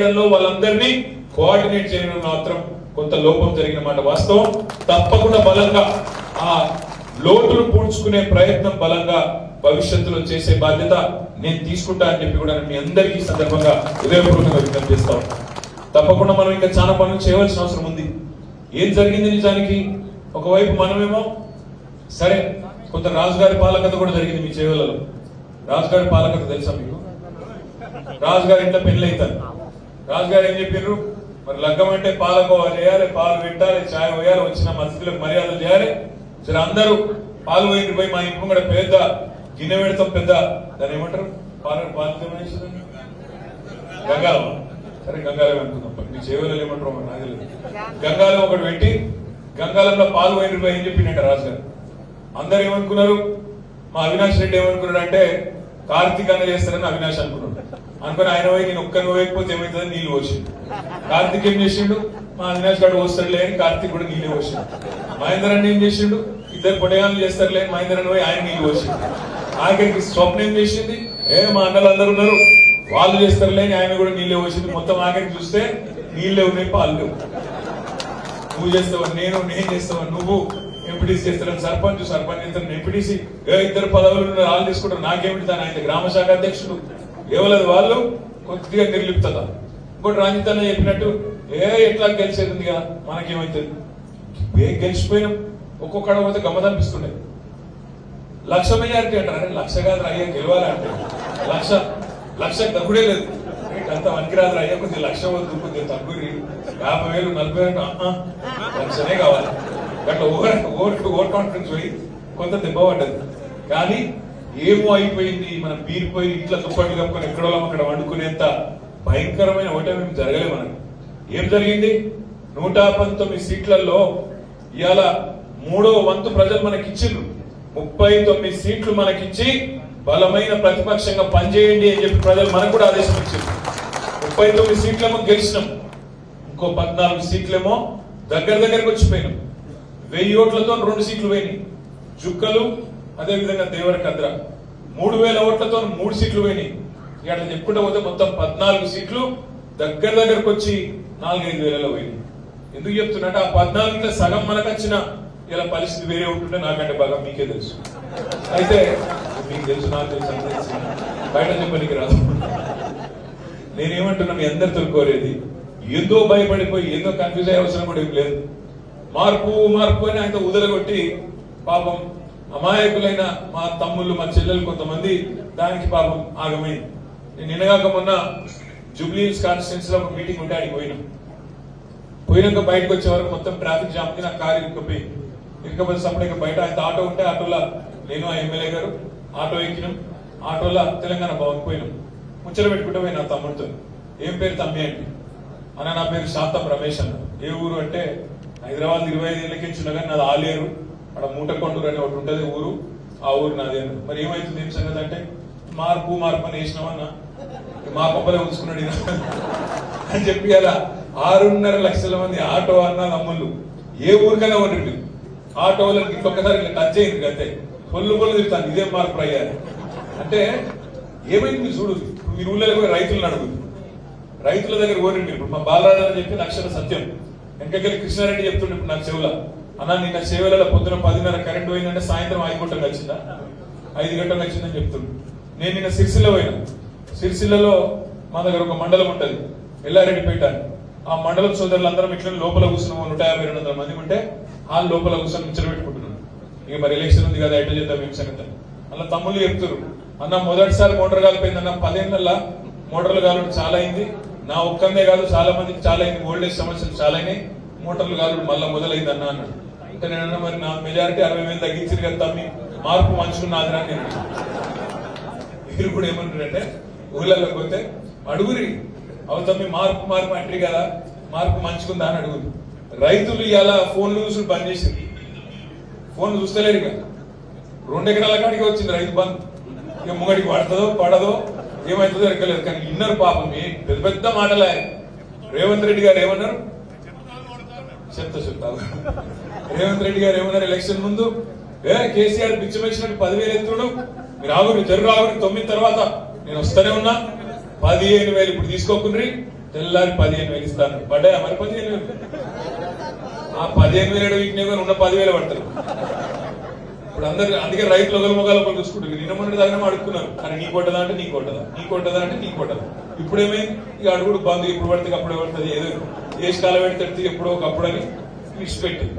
వాళ్ళందరినీ కోఆర్డినేట్ చేయడం మాత్రం కొంత లోపం జరిగిన మాట వాస్తవం. తప్పకుండా బలంగా ఆ లోటును పూడ్చుకునే ప్రయత్నం బలంగా భవిష్యత్తులో చేసే బాధ్యత నేను తీసుకుంటా అని చెప్పి కూడా మీ అందరికీ సందర్భంగా హృదయపూర్వకంగా విజ్ఞప్తి చేస్తాం. తప్పకుండా మనం ఇంకా చాలా పనులు చేయవలసిన అవసరం ఉంది. ఏం జరిగింది నిజానికి? ఒకవైపు మనమేమో సరే, కొంత రాజుగారి పాలకత కూడా జరిగింది మీ చేవలలో. రాజుగారి పాలకత తెలుసా మీకు? రాజుగారి ఇంట్లో పెళ్లి అవుతారు. రాజుగారు ఏం చెప్పారు? మరి లగ్గం అంటే పాలకోవా చేయాలి, పాలు పెట్టాలి, ఛాయ్ పోయాలి, వచ్చిన మధ్యలకు మర్యాదలు చేయాలి. సరే, అందరూ పాలు పోయి మా ఇంటి కూడా పెద్ద గిన్నె పెడతాం, పెద్ద దాన్ని ఏమంటారు, గంగాలం. సరే, గంగాలం అనుకుందాం. మీ చేవలలో ఏమంటారు నాకు తెలియదు. గంగాలం ఒకటి పెట్టి గంగాలంలో పాలు పోయి ఏం చెప్పిందంట రాజుగారు. అందరు ఏమనుకున్నారు? మా అవినాష్ రెడ్డి ఏమనుకున్నాడు అంటే కార్తీక్ అన్న చేస్తారని అవినాష్ అనుకున్నాడు. అనుకుని ఆయన పోయి నేను ఒక్కరిని పోయకపోతే ఏమవుతుందని నీళ్ళు పోసిండు. కార్తీక్ ఏం చేసిండు? మా అవినాష్ గారు వస్తాడులే అని కార్తీక్ కూడా నీళ్ళే పోసిండు. మహేందర్ అన్న ఏం చేసిండు? ఇద్దరు పొడగాలు చేస్తారులే మహేందర్ అన్న పోయి ఆయన నీళ్ళు పోసిండు. ఆఖరికి స్వప్న ఏం చేసింది? మా అన్నలు అందరు ఉన్నారు వాళ్ళు చేస్తారులే అని ఆయన కూడా నీళ్ళే పోసింది. మొత్తం ఆఖరికి చూస్తే నీళ్ళే ఉన్నాయి, పాలు లేవు. నువ్వు చేస్తావా, నేను చేస్తావా, నువ్వు ఎంపీటీసీ చేస్తారని సర్పంచ్ చేస్తాను ఎంపీటీసీ ఇద్దరు పదవులు వాళ్ళు తీసుకుంటారు. నాకేమిటి? దాని ఆయన గ్రామ శాఖ అధ్యక్షుడు ఎవరది వాళ్ళు కొద్దిగా నిర్లిప్తత. ఇంకోటి రంజిత్ అన్న చెప్పినట్టు ఎట్లా గెలిచేది ఉంది కదా, మనకేమైతుంది? గెలిచిపోయినాం. ఒక్కొక్కడ పోతే గమ్మదనిపిస్తుండే. 1,00,000 మెజారిటీ అంటారు. అరే 1,00,000 కాదు అయ్యా గెలవాలంటే 1,00,000 తగ్గుడే లేదు. అంత వనికిరాదు అయ్యా, కొద్దిగా 1,00,000 వద్దు, కొద్దిగా తగ్గురి, 50,000 40,000 1,00,000 కావాలి. అట్లా ఓవర్ కాన్ఫిడెన్స్ పోయి కొంత దెబ్బ పడ్డది. కానీ ఏమో అయిపోయింది, మనం బీరిపోయి ఇట్లా దుప్పట్లు కప్పుకొని ఎక్కడో అక్కడ వండుకునేంత భయంకరమైన ఓటమి జరగలే. మనకు ఏం జరిగింది? 119 సీట్లలో ఇవాళ 3వ వంతు ప్రజలు మనకిచ్చిండ్రు. 39 సీట్లు మనకిచ్చి బలమైన ప్రతిపక్షంగా పనిచేయండి అని చెప్పి ప్రజలు మనకు కూడా ఆదేశం ఇచ్చిండ్రు. 39 సీట్లేమో గెలిచినాం, ఇంకో 14 సీట్లేమో దగ్గరకు వచ్చిపోయినాం. 1000 ఓట్లతో 2 సీట్లు పోయినాయి. జుక్కలు అదేవిధంగా దేవరకద్ర 3,000 ఓట్లతో 3 సీట్లు పోయినాయి. ఇక అట్లా చెప్పుకుంటూ పోతే మొత్తం 14 సీట్లు దగ్గరకు వచ్చి 4-5 వేలలో పోయినాయి. ఎందుకు చెప్తున్నట్టు ఆ 14 సగం మనకు వచ్చిన ఇలా పరిస్థితి వేరే ఉంటుంటే నాకంటే బాగా మీకే తెలుసు. అయితే మీకు తెలుసు, నాకు తెలుసు, అని తెలుసు, బయట చెప్పడానికి రాదు. నేనేమంటున్నా, మీ అందరితో కోరేది ఏందో భయపడిపోయి ఏందో కన్ఫ్యూజ్ అయ్యే అవసరం కూడా ఏం లేదు. మార్పు అని ఆయన ఉదరగొట్టి పాపం అమాయకులైన మా తమ్ముళ్ళు మా చెల్లెలు కొంతమంది దానికి పాపం ఆగమైంది. నేను నిన్నగాక మొన్న జూబ్లీహిల్స్ కాన్స్టిట్యున్సీ లో ఒక మీటింగ్ ఉంటే ఆడికి పోయినాక బయటకు వచ్చే వరకు మొత్తం ట్రాఫిక్ జామ్ కి నా కారు ఇరుకపోతే సపరేట్ బయట ఆయన ఆటో ఉంటే ఆటోలో నేను ఆ ఎమ్మెల్యే గారు ఆటో ఎక్కినాం. ఆటోలో తెలంగాణ భవన్ పోయినాం. ముచ్చట పెట్టుకుంటే పోయి నా తమ్ముడితో, ఏం పేరు తమ్మి అంటే, అన్న నా పేరు శాతం రమేష్ అన్న. ఏ ఊరు అంటే హైదరాబాద్ 25 ఏళ్ళకి చిన్నగా నాది ఆలేరు, అక్కడ మూటకొండూరు అని ఒకటి ఉంటుంది ఊరు, ఆ ఊరు నాదే. మరి ఏమైతుంది ఏం సంగతి అంటే మార్పు అని వేసినామన్న, మా పప్పలే ఉంచుకున్నాడు అని చెప్పి అలా 6.5 లక్షల మంది ఆటో అన్న తమ్ముళ్ళు ఏ ఊరికైనా ఉండండి ఆటోలకు ఇంకొకసారి ఇట్లా టచ్ అయింది అంతే పొల్లు తిరుగుతాను. ఇదే మార్పు అయ్యారు అంటే ఏమైంది మీరు చూడు. ఇప్పుడు మీరు ఊళ్ళో పోయి రైతులను అడుగుతుంది, రైతుల దగ్గర ఓరండి. ఇప్పుడు మా బాలరాజు అని చెప్పి అక్షర సత్యం వెంకకెళ్ళి కృష్ణారెడ్డి చెప్తుండే ఇప్పుడు నాకు చెవుల అన్న నిన్న సేవలలో పొద్దున 10:30 కరెంట్ పోయిందంటే సాయంత్రం 5 గంటలకు వచ్చిందా, 5 గంటలకు వచ్చిందని చెప్తుండే. నేను నిన్న సిరిసిల్ల పోయినా. సిరిసిల్లలో మా దగ్గర ఒక మండలం ఉంటది ఎల్లారెడ్డిపేట అని. ఆ మండలం సోదరులందరం ఇట్లా లోపల కూర్చున్నాము. 150-200 మంది ఉంటే ఆ లోపల కూర్చొని ముచ్చట పెట్టుకుంటున్నాం. ఇక మరి ఎలక్షన్ ఉంది కదా ఎట్లా చేద్దాం ఏం సంగతి. అలా తమ్ముళ్ళు చెప్తారు, అన్న మొదటిసారి మోటార్ కాలిపోయింది అన్న, 10 ఏళ్ళ మోటార్లు కాలుడు చాలా అయింది. నా ఒక్కందే కాదు చాలా మందికి చాలా అయింది, ఓల్డేజ్ సమస్యలు చాలా అయినాయి, మోటార్లు కాలుడు మళ్ళీ మొదలైంది అన్న అన్నాడు. అంటే నేనన్నా మరి నా మెజారిటీ 60,000 తగ్గించింది కదా తమ్మి, మార్పు మంచుకున్నది అని నేను. మీరు కూడా ఏమంటారంటే ఊళ్ళలోకి పోతే అడుగురి, అవు తమ్మి మార్పు అంటారు కదా, మార్పు మంచుకుందా అని అడుగురు. రైతులు ఇలా ఫోన్లు చూసి బంద్ చేసింది, ఫోన్లు చూస్తలేరు. ఇక 2 ఎకరాల కాడికి వచ్చింది రైతు బంద్. ఇక ముంగడికి పడదో ఏమవుతుందో ఎక్కలేదు. కానీ ఇన్నర్ పాపం పెద్ద మాటలే. రేవంత్ రెడ్డి గారు ఏమన్నారు చెప్తా రేవంత్ రెడ్డి గారు ఏమన్నారు ఎలక్షన్ ముందు, కేసీఆర్ పిచ్చిమెచ్చినట్టు 10,000 ఎత్తుడు, మీరు జరుగు 9 తర్వాత నేను వస్తూనే ఉన్నా, 15,000 ఇప్పుడు తీసుకోకుండ్రి, తెల్లారి 15,000 ఇస్తాను పడ్డాయా మరి 15,000? ఆ 15,000 వీటిని ఉన్న 10,000 పడతారు. ఇప్పుడు అందరు అందుకే రైతులు ఒకరి మొగాలు ఒకరు చూసుకుంటారు. నిన్న మొన్నటి దాకా అడుగుతున్నారు, కానీ నీ కొట్టదా అంటే నీ కొట్టదా, నీ కొట్టదా అంటే నీ కొట్టదా. ఇప్పుడేమైంది, ఇక అడుగుడు బంధు, ఎప్పుడు పడితే అప్పుడే పడుతుంది, ఏదో దేశకాల పెడితే ఎప్పుడో ఒకప్పుడు అని విడిచిపెట్టింది.